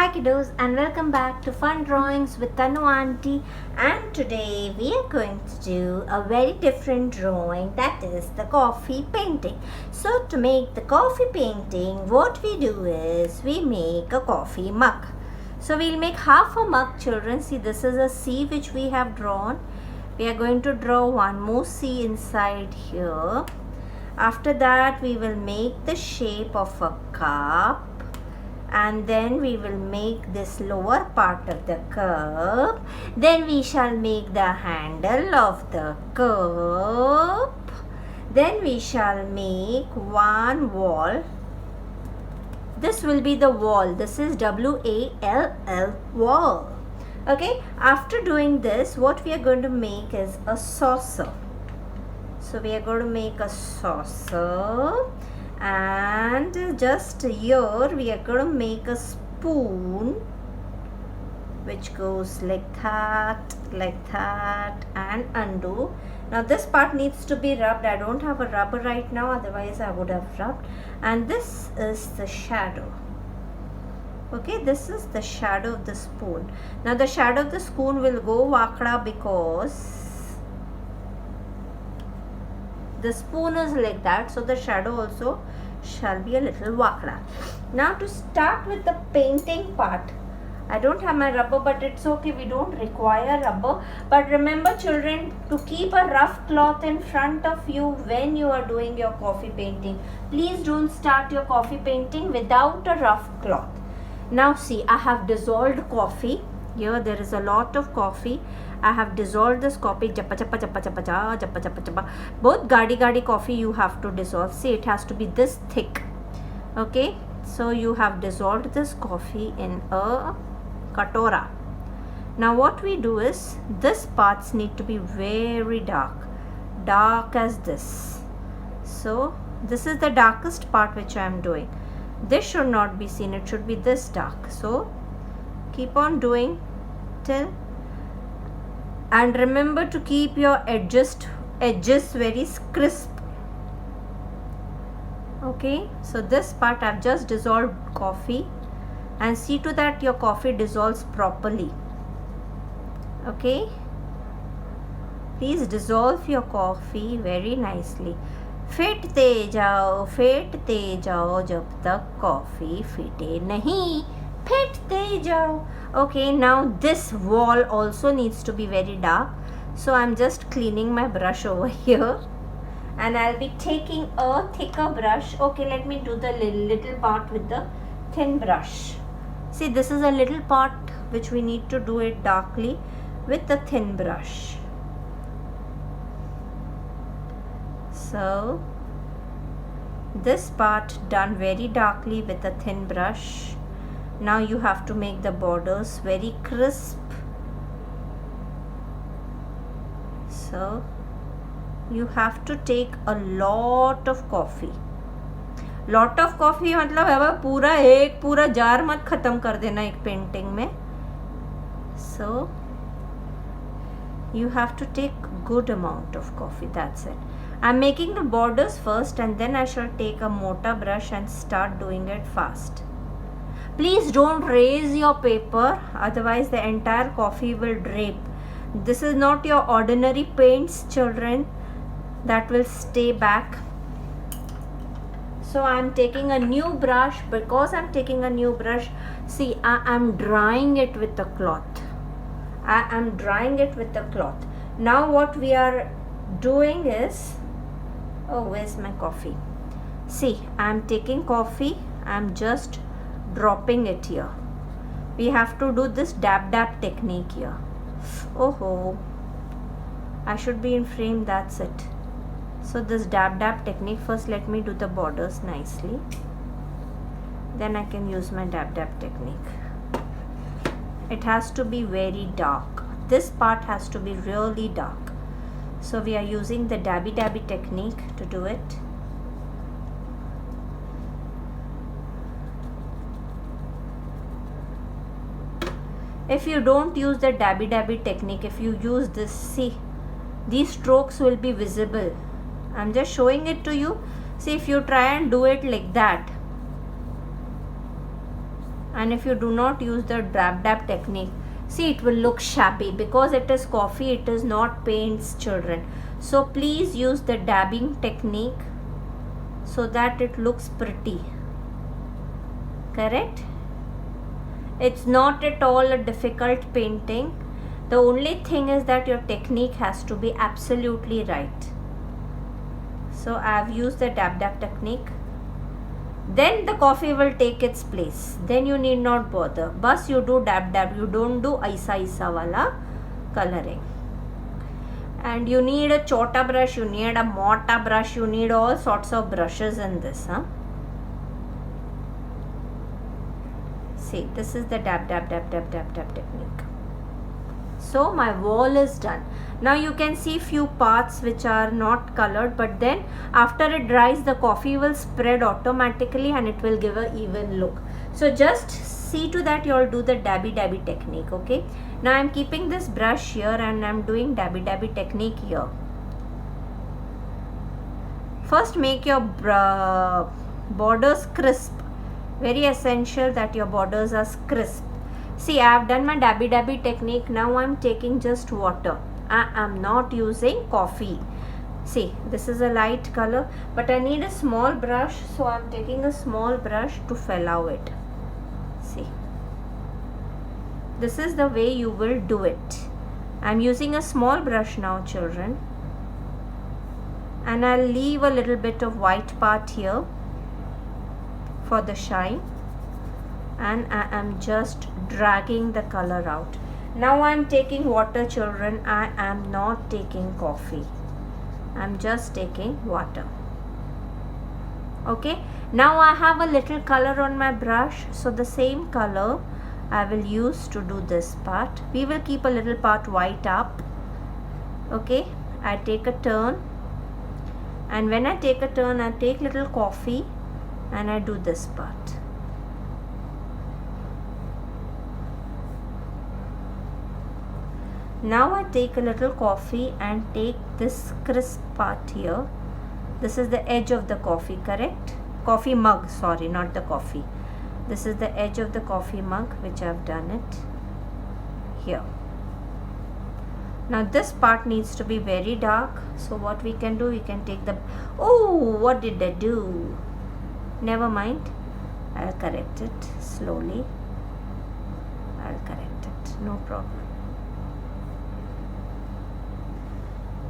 Hi kiddos, and welcome back to Fun Drawings with Tanu Auntie. And today we are going to do a very different drawing, that is the coffee painting. So to make the coffee painting, what we do is we make a coffee mug. So we'll make half a mug, children. See, this is a C which we have drawn. We are going to draw one more C inside here. After that we will make the shape of a cup. And then we will make this lower part of the cup. Then we shall make the handle of the cup. Then we shall make one wall. This will be the wall. This is W-A-L-L, wall. Okay, after doing this, what we are going to make is a saucer. So we are going to make a saucer. And just here we are going to make a spoon which goes like that, and undo. Now this part needs to be rubbed. I don't have a rubber right now, otherwise I would have rubbed. And this is the shadow. Okay, this is the shadow of the spoon. Now the shadow of the spoon will go wakda because the spoon is like that, so the shadow also shall be a little wakda. Now to start with the painting part, I don't have my rubber, but it's okay, we don't require rubber. But remember children, to keep a rough cloth in front of you when you are doing your coffee painting. Please don't start your coffee painting without a rough cloth. Now see, I have dissolved coffee. Here there is a lot of coffee. I have dissolved this coffee. Both gadi coffee you have to dissolve. See, it has to be this thick. Okay, so you have dissolved this coffee in a katora. Now what we do is, this parts need to be very dark as this. So this is the darkest part which I am doing. This should not be seen, it should be this dark. So keep on doing till, and remember to keep your edges very crisp. Okay, so this part I've just dissolved coffee, and see to that your coffee dissolves properly. Okay, please dissolve your coffee very nicely. फेंटते जाओ जब तक coffee फीटे नहीं, फेंटते जाओ. Okay, now this wall also needs to be very dark. So I'm just cleaning my brush over here, and I'll be taking a thicker brush. Okay, let me do the little part with the thin brush. See, this is a little part which we need to do it darkly with the thin brush. So this part done very darkly with a thin brush. Now you have to make the borders very crisp. So you have to take a lot of coffee. Lot of coffee मतलब है पूरा jar मत खत्म कर देना एक painting में. So you have to take good amount of coffee. That's it. I'm making the borders first, and then I shall take a mortar brush and start doing it fast. Please don't raise your paper, otherwise the entire coffee will drape. This is not your ordinary paints, children, that will stay back. So I'm taking a new brush. Because I'm taking a new brush, see, I am drying it with the cloth. Now what we are doing is, oh, where's my coffee? See, I'm taking coffee, I'm just dropping it here. We have to do this dab technique here. Oh, I should be in frame, that's it. So this dab technique, first let me do the borders nicely, then I can use my dab technique. It has to be very dark. This part has to be really dark. So we are using the dabby technique to do it. If you don't use the dabby technique, if you use this, see, these strokes will be visible. I'm just showing it to you. See, if you try and do it like that, And if you do not use the dab technique, see, it will look shabby because it is coffee, it is not paints, children. So please use the dabbing technique so that it looks pretty. Correct? It's not at all a difficult painting. The only thing is that your technique has to be absolutely right. So I have used the dab technique. Then the coffee will take its place. Then you need not bother. Bus you do dab, you don't do aisa wala coloring. And you need a chota brush, you need a mortar brush, you need all sorts of brushes in this. See, this is the dab technique. So my wall is done. Now you can see few parts which are not colored, but then after it dries the coffee will spread automatically and it will give a even look. So just see to that you all do the dabby technique. Okay, now I am keeping this brush here and I am doing dabby technique here. First make your borders crisp. Very essential that your borders are crisp. See, I have done my dabby technique. Now I am taking just water. I am not using coffee. See, this is a light color, but I need a small brush, so I am taking a small brush to fellow it. See, this is the way you will do it. I am using a small brush now, children, and I'll leave a little bit of white part here for the shine, and I am just dragging the color out. Now I am taking water, children. I am not taking coffee. I am just taking water. Okay, now I have a little color on my brush, so the same color I will use to do this part. We will keep a little part white up. Okay, I take a turn, and when I take a turn, I take little coffee and I do this part. Now I take a little coffee and take this crisp part here. This is the edge of the coffee, correct? Coffee mug, sorry, not the coffee. This is the edge of the coffee mug which I have done it here. Now this part needs to be very dark. So what we can do, we can take the, oh, what did I do? Never mind. I'll correct it slowly. I'll correct it, no problem.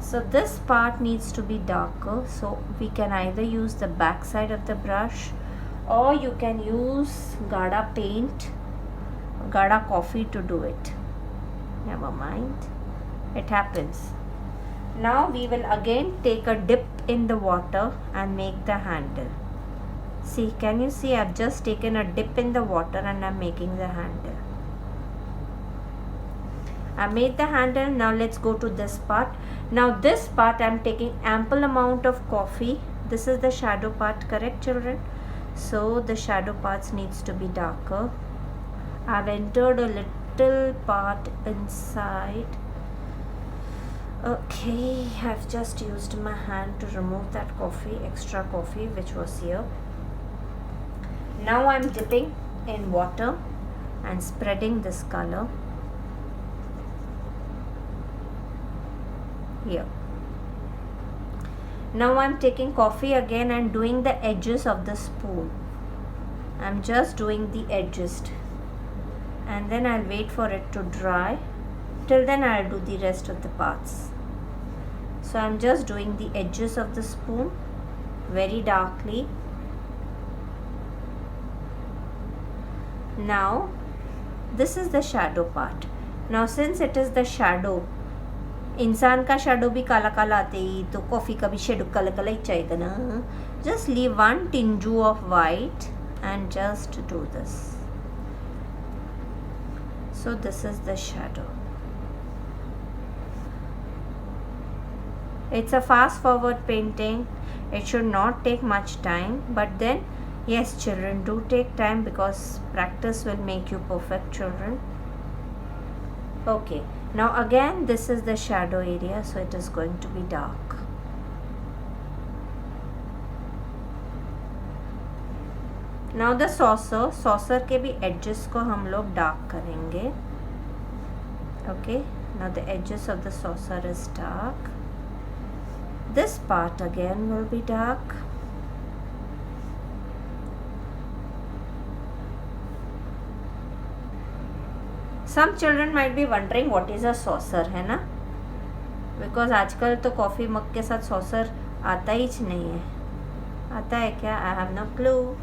So this part needs to be darker, so we can either use the back side of the brush, or you can use Gada paint, Gada coffee to do it. Never mind, it happens. Now we will again take a dip in the water and make the handle. See, can you see, I've just taken a dip in the water and I'm making the handle. I made the handle. Now let's go to this part. Now this part I'm taking ample amount of coffee. This is the shadow part, correct, children? So the shadow parts needs to be darker. I've entered a little part inside. Okay, I've just used my hand to remove that coffee, extra coffee which was here. Now I'm dipping in water and spreading this color here. Now I'm taking coffee again and doing the edges of the spoon. I'm just doing the edges, and then I'll wait for it to dry. Till then I'll do the rest of the parts. So I'm just doing the edges of the spoon very darkly. Now this is the shadow part. Now since it is the shadow, इंसान का shadow भी काला काला आते ही, तो coffee का भी shadow काला काला ही चाहिए ना. Just leave one tinge of white and just do this. So this is the shadow. It's a fast forward painting. It should not take much time, but then yes, children, do take time because practice will make you perfect, children. Okay, now again this is the shadow area, so it is going to be dark. Now the saucer के भी edges को हम लोग dark करेंगे. Okay, now the edges of the saucer is dark. This part again will be dark. Some children might be wondering what is a saucer, है ना? Because आजकल तो कॉफ़ी मग के साथ saucer आता ही नहीं है. आता है क्या? I have no clue.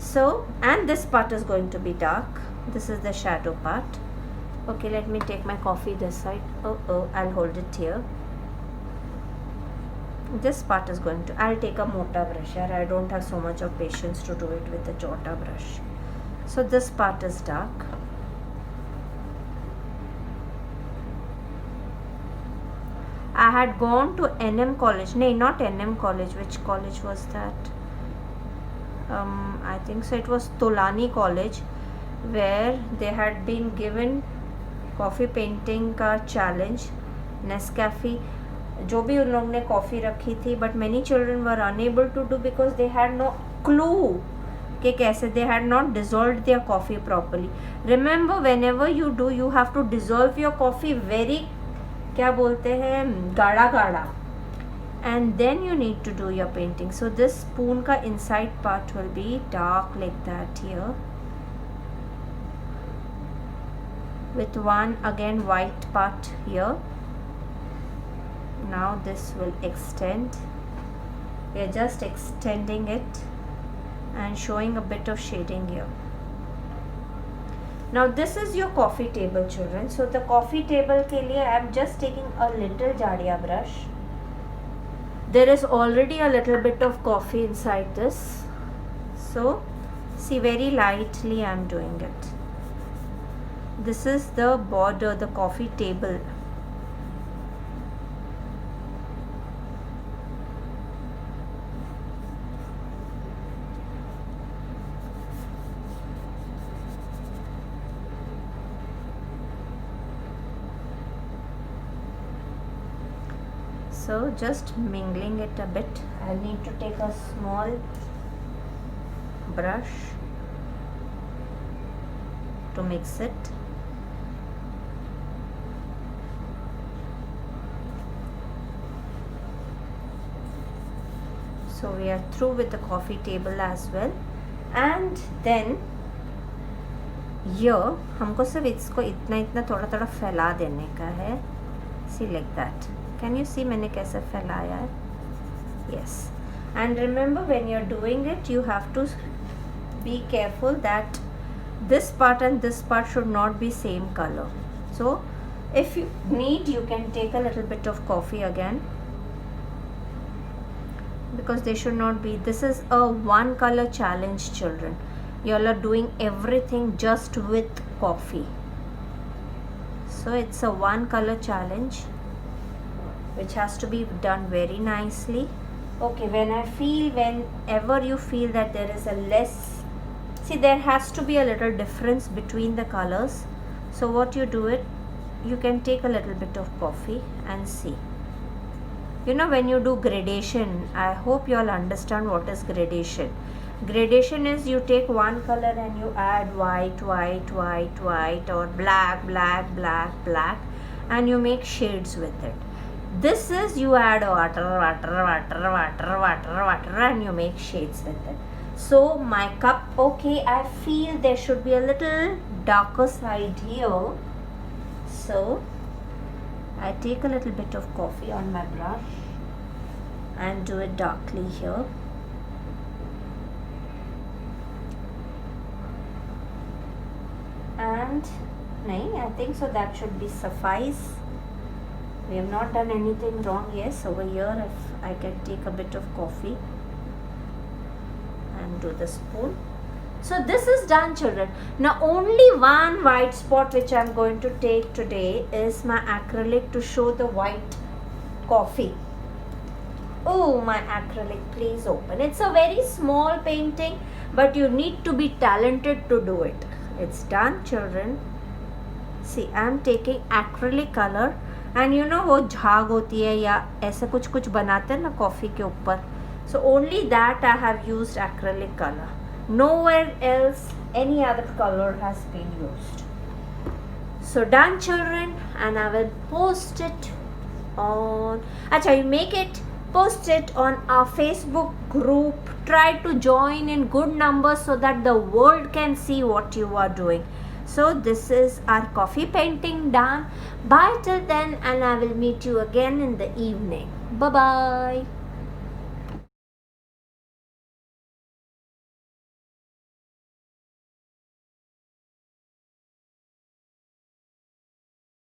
So, and this part is going to be dark. This is the shadow part. Okay, let me take my coffee this side. Oh, I'll hold it here. This part is going to, I'll take a mota brush here. I don't have so much of patience to do it with a chota brush. So this part is dark. I had gone to NM college. No, not NM college. Which college was that? I think so. It was Tolani College, where they had been given coffee painting का challenge. Nescafe, जो भी उन लोग ने coffee रखी थी, but many children were unable to do because they had no clue कि कैसे. They had not dissolved their coffee properly. Remember, whenever you do, you have to dissolve your coffee very, क्या बोलते हैं, गाढ़ा गाढ़ा, and then you need to do your painting. So this spoon का inside part will be dark like that here, with one again white part here. Now this will extend. We are just extending it and showing a bit of shading here. Now this is your coffee table, children. So the coffee table के लिए I am just taking a little Jadia brush. There is already a little bit of coffee inside this. So see, very lightly I am doing it. This is the border, the coffee table. So just mingling it a bit. I need to take a small brush to mix it. So we are through with the coffee table as well. And then here हमको सिर्फ इसको इतना थोड़ा थोड़ा फैला देने का है. See, like that. Can you see मैंने कैसे फैलाया है? Yes. And remember, when you're doing it, you have to be careful that this part and this part should not be same color. So if you need, you can take a little bit of coffee again, because they should not be. This is a one color challenge, children. You all are doing everything just with coffee. So it's a one color challenge which has to be done very nicely. Okay, whenever you feel that there is a less, see, there has to be a little difference between the colors. So what you do it, you can take a little bit of coffee and see. You know, when you do gradation, I hope you all understand what is gradation. Gradation is you take one color and you add white, white, white, white, or black, black, black, black, and you make shades with it. This is you add water, water, water, water, water, water, and you make shades with it. So my cup, okay, I feel there should be a little darker side here. So I take a little bit of coffee on my brush and do it darkly here. And I think so that should be suffice. We have not done anything wrong. Yes, over here if I can take a bit of coffee and do the spoon. So this is done, children. Now only one white spot which I am going to take today is my acrylic to show the white coffee. Oh, my acrylic, please open. It's a very small painting, but you need to be talented to do it. It's done, children. See, I am taking acrylic color, and you know वो झाग होती है या ऐसे कुछ बनाते हैं ना कॉफ़ी के ऊपर. So only that I have used acrylic color. Nowhere else any other color has been used. So done, children, and I will post it on, you make it, post it on our Facebook group. Try to join in good numbers so that the world can see what you are doing. So this is our coffee painting done. Bye till then, and I will meet you again in the evening. Bye bye.